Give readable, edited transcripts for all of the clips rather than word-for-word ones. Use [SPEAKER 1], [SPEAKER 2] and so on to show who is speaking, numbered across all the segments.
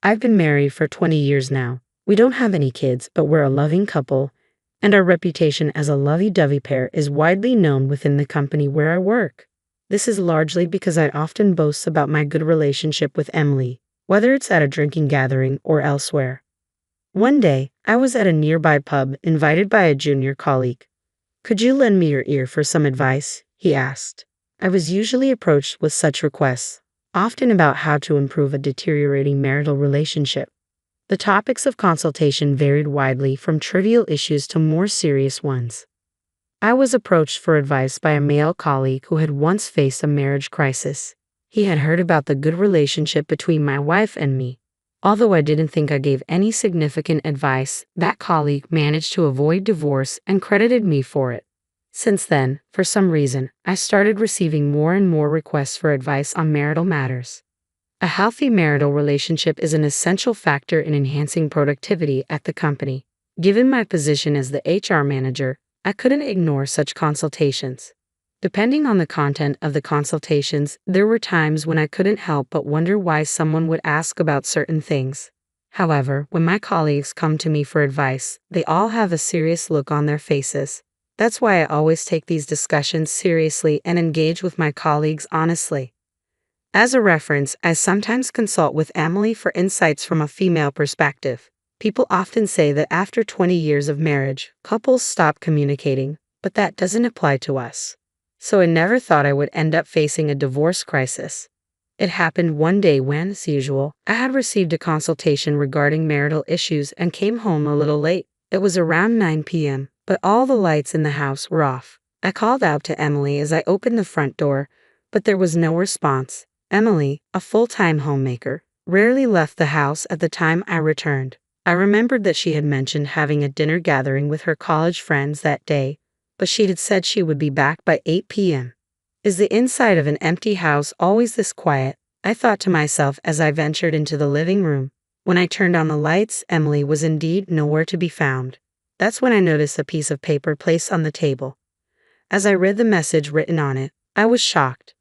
[SPEAKER 1] I've been married for 20 years now. We don't have any kids, but we're a loving couple, and our reputation as a lovey-dovey pair is widely known within the company where I work. This is largely because I often boast about my good relationship with Emily, whether it's at a drinking gathering or elsewhere. One day, I was at a nearby pub invited by a junior colleague. "Could you lend me your ear for some advice?" he asked. I was usually approached with such requests, often about how to improve a deteriorating marital relationship. The topics of consultation varied widely from trivial issues to more serious ones. I was approached for advice by a male colleague who had once faced a marriage crisis. He had heard about the good relationship between my wife and me. Although I didn't think I gave any significant advice, that colleague managed to avoid divorce and credited me for it. Since then, for some reason, I started receiving more and more requests for advice on marital matters. A healthy marital relationship is an essential factor in enhancing productivity at the company. Given my position as the HR manager, I couldn't ignore such consultations. Depending on the content of the consultations, there were times when I couldn't help but wonder why someone would ask about certain things. However, when my colleagues come to me for advice, they all have a serious look on their faces. That's why I always take these discussions seriously and engage with my colleagues honestly. As a reference, I sometimes consult with Emily for insights from a female perspective. People often say that after 20 years of marriage, couples stop communicating, but that doesn't apply to us. So I never thought I would end up facing a divorce crisis. It happened one day when, as usual, I had received a consultation regarding marital issues and came home a little late. It was around 9 p.m., but all the lights in the house were off. I called out to Emily as I opened the front door, but there was no response. Emily, a full-time homemaker, rarely left the house at the time I returned. I remembered that she had mentioned having a dinner gathering with her college friends that day, but she had said she would be back by 8 p.m. Is the inside of an empty house always this quiet? I thought to myself as I ventured into the living room. When I turned on the lights, Emily was indeed nowhere to be found. That's when I noticed a piece of paper placed on the table. As I read the message written on it, I was shocked.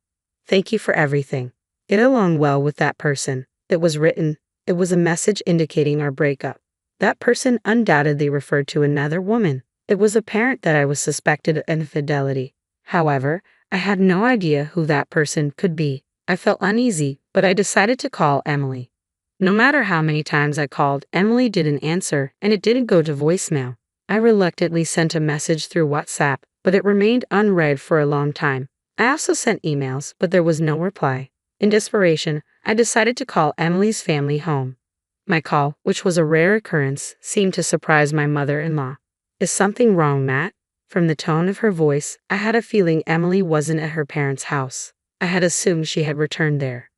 [SPEAKER 1] "Thank you for everything. Get along well with that person." It was written. It was a message indicating our breakup. That person undoubtedly referred to another woman. It was apparent that I was suspected of infidelity. However, I had no idea who that person could be. I felt uneasy, but I decided to call Emily. No matter how many times I called, Emily didn't answer, and it didn't go to voicemail. I reluctantly sent a message through WhatsApp, but it remained unread for a long time. I also sent emails, but there was no reply. In desperation, I decided to call Emily's family home. My call, which was a rare occurrence, seemed to surprise my mother-in-law. "Is something wrong, Matt?" From the tone of her voice, I had a feeling Emily wasn't at her parents' house. I had assumed she had returned there.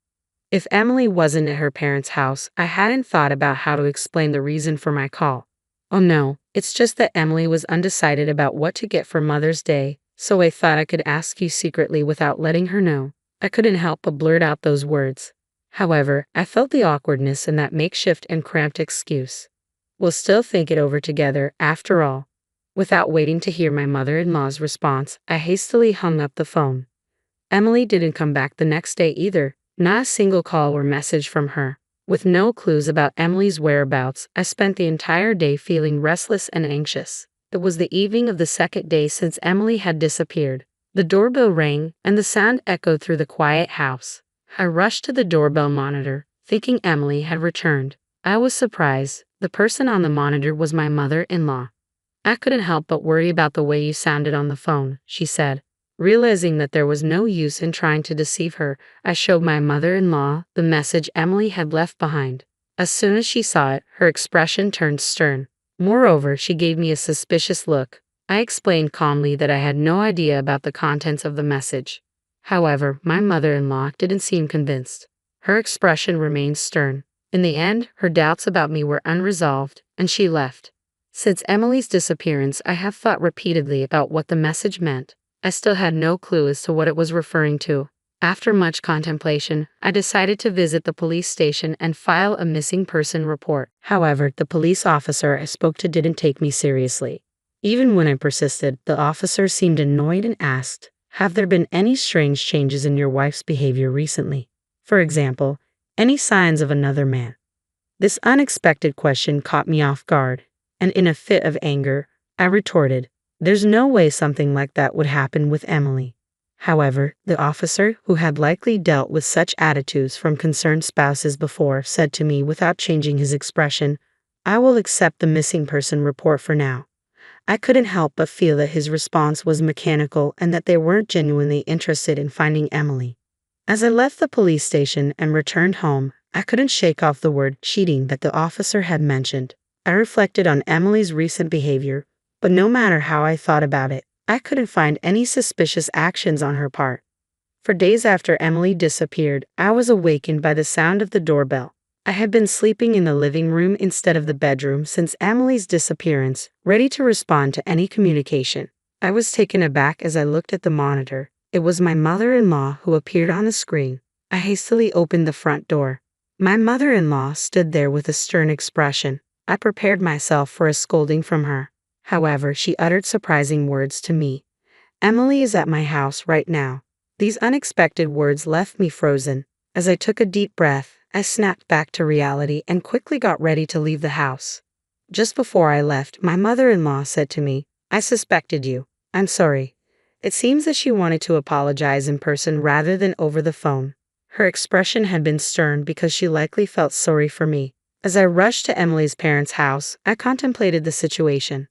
[SPEAKER 1] If Emily wasn't at her parents' house, I hadn't thought about how to explain the reason for my call. "Oh no, it's just that Emily was undecided about what to get for Mother's Day, so I thought I could ask you secretly without letting her know." I couldn't help but blurt out those words. However, I felt the awkwardness in that makeshift and cramped excuse. "We'll still think it over together, after all." Without waiting to hear my mother-in-law's response, I hastily hung up the phone. Emily didn't come back the next day either, not a single call or message from her. With no clues about Emily's whereabouts, I spent the entire day feeling restless and anxious. It was the evening of the second day since Emily had disappeared. The doorbell rang, and the sound echoed through the quiet house. I rushed to the doorbell monitor, thinking Emily had returned. I was surprised. The person on the monitor was my mother-in-law. "I couldn't help but worry about the way you sounded on the phone," she said. Realizing that there was no use in trying to deceive her, I showed my mother-in-law the message Emily had left behind. As soon as she saw it, her expression turned stern. Moreover, she gave me a suspicious look. I explained calmly that I had no idea about the contents of the message. However, my mother-in-law didn't seem convinced. Her expression remained stern. In the end, her doubts about me were unresolved, and she left. Since Emily's disappearance, I have thought repeatedly about what the message meant. I still had no clue as to what it was referring to. After much contemplation, I decided to visit the police station and file a missing person report. However, the police officer I spoke to didn't take me seriously. Even when I persisted, the officer seemed annoyed and asked, "Have there been any strange changes in your wife's behavior recently? For example, any signs of another man?" This unexpected question caught me off guard, and in a fit of anger, I retorted, "There's no way something like that would happen with Emily." However, the officer, who had likely dealt with such attitudes from concerned spouses before, said to me without changing his expression, "I will accept the missing person report for now." I couldn't help but feel that his response was mechanical and that they weren't genuinely interested in finding Emily. As I left the police station and returned home, I couldn't shake off the word cheating that the officer had mentioned. I reflected on Emily's recent behavior, but no matter how I thought about it, I couldn't find any suspicious actions on her part. For days after Emily disappeared, I was awakened by the sound of the doorbell. I had been sleeping in the living room instead of the bedroom since Emily's disappearance, ready to respond to any communication. I was taken aback as I looked at the monitor. It was my mother-in-law who appeared on the screen. I hastily opened the front door. My mother-in-law stood there with a stern expression. I prepared myself for a scolding from her. However, she uttered surprising words to me. "Emily is at my house right now." These unexpected words left me frozen. As I took a deep breath, I snapped back to reality and quickly got ready to leave the house. Just before I left, my mother-in-law said to me, "I suspected you. I'm sorry." It seems that she wanted to apologize in person rather than over the phone. Her expression had been stern because she likely felt sorry for me. As I rushed to Emily's parents' house, I contemplated the situation.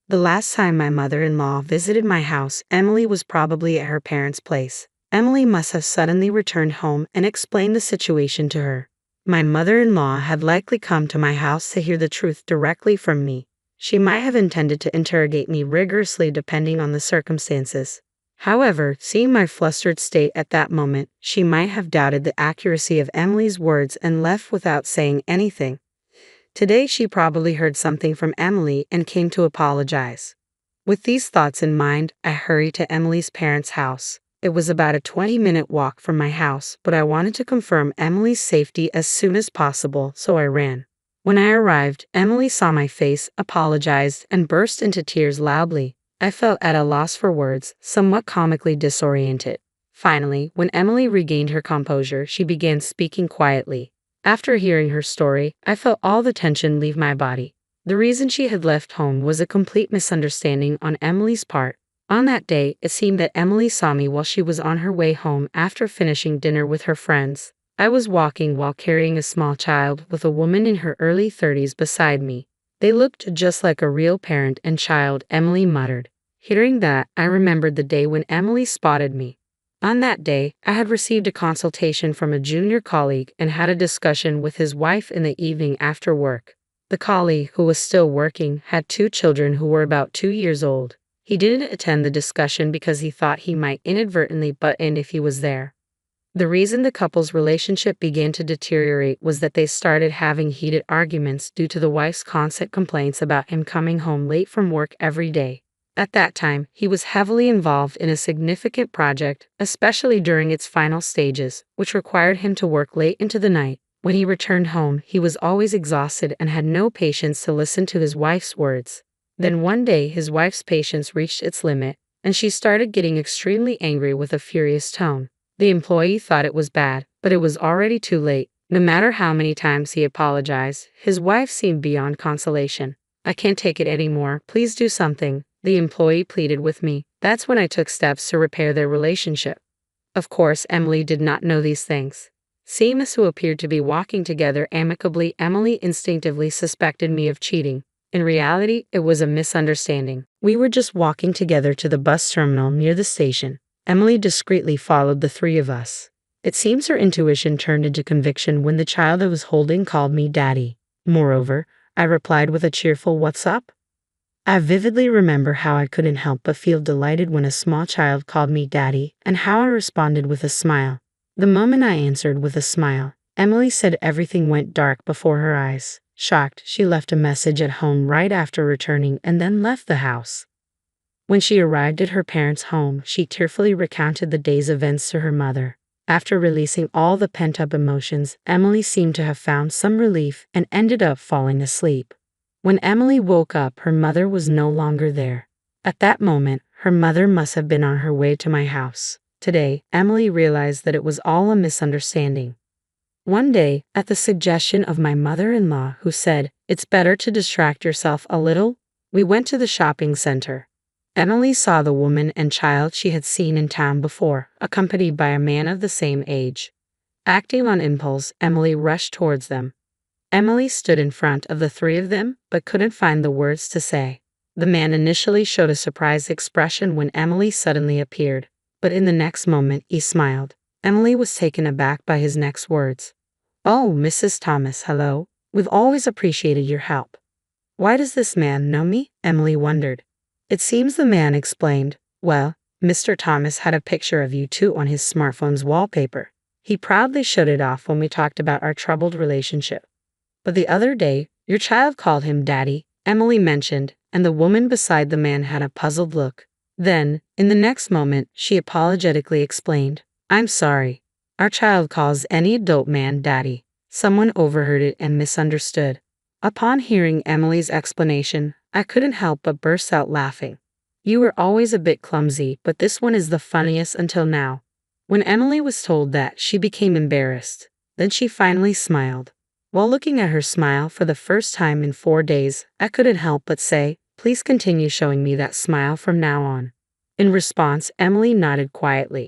[SPEAKER 1] The last time my mother-in-law visited my house, Emily was probably at her parents' place. Emily must have suddenly returned home and explained the situation to her. My mother-in-law had likely come to my house to hear the truth directly from me. She might have intended to interrogate me rigorously depending on the circumstances. However, seeing my flustered state at that moment, she might have doubted the accuracy of Emily's words and left without saying anything. Today she probably heard something from Emily and came to apologize. With these thoughts in mind, I hurried to Emily's parents' house. It was about a 20-minute walk from my house, but I wanted to confirm Emily's safety as soon as possible, so I ran. When I arrived, Emily saw my face, apologized, and burst into tears loudly. I felt at a loss for words, somewhat comically disoriented. Finally, when Emily regained her composure, she began speaking quietly. After hearing her story, I felt all the tension leave my body. The reason she had left home was a complete misunderstanding on Emily's part. On that day, it seemed that Emily saw me while she was on her way home after finishing dinner with her friends. I was walking while carrying a small child with a woman in her early 30s beside me. "They looked just like a real parent and child," Emily muttered. Hearing that, I remembered the day when Emily spotted me. On that day, I had received a consultation from a junior colleague and had a discussion with his wife in the evening after work. The colleague, who was still working, had 2 children who were about 2 years old. He didn't attend the discussion because he thought he might inadvertently butt in if he was there. The reason the couple's relationship began to deteriorate was that they started having heated arguments due to the wife's constant complaints about him coming home late from work every day. At that time, he was heavily involved in a significant project, especially during its final stages, which required him to work late into the night. When he returned home, he was always exhausted and had no patience to listen to his wife's words. Then one day, his wife's patience reached its limit, and she started getting extremely angry with a furious tone. The employee thought it was bad, but it was already too late. No matter how many times he apologized, his wife seemed beyond consolation. "I can't take it anymore. Please do something," the employee pleaded with me. That's when I took steps to repair their relationship. Of course, Emily did not know these things. Seeing us who appeared to be walking together amicably, Emily instinctively suspected me of cheating. In reality, it was a misunderstanding. We were just walking together to the bus terminal near the station. Emily discreetly followed the 3 of us. It seems her intuition turned into conviction when the child I was holding called me Daddy. Moreover, I replied with a cheerful "What's up?" I vividly remember how I couldn't help but feel delighted when a small child called me Daddy, and how I responded with a smile. The moment I answered with a smile, Emily said everything went dark before her eyes. Shocked, she left a message at home right after returning and then left the house. When she arrived at her parents' home, she tearfully recounted the day's events to her mother. After releasing all the pent-up emotions, Emily seemed to have found some relief and ended up falling asleep. When Emily woke up, her mother was no longer there. At that moment, her mother must have been on her way to my house. Today, Emily realized that it was all a misunderstanding. One day, at the suggestion of my mother-in-law, who said, "It's better to distract yourself a little," we went to the shopping center. Emily saw the woman and child she had seen in town before, accompanied by a man of the same age. Acting on impulse, Emily rushed towards them. Emily stood in front of the three of them, but couldn't find the words to say. The man initially showed a surprised expression when Emily suddenly appeared, but in the next moment he smiled. Emily was taken aback by his next words. "Oh, Mrs. Thomas, hello. We've always appreciated your help." "Why does this man know me?" Emily wondered. It seems the man explained. "Well, Mr. Thomas had a picture of you two on his smartphone's wallpaper. He proudly showed it off when we talked about our troubled relationship. But the other day, your child called him Daddy," Emily mentioned, and the woman beside the man had a puzzled look. Then, in the next moment, she apologetically explained, "I'm sorry. Our child calls any adult man Daddy." Someone overheard it and misunderstood. Upon hearing Emily's explanation, I couldn't help but burst out laughing. "You were always a bit clumsy, but this one is the funniest until now." When Emily was told that, she became embarrassed. Then she finally smiled. While looking at her smile for the first time in 4 days, I couldn't help but say, "Please continue showing me that smile from now on." In response, Emily nodded quietly.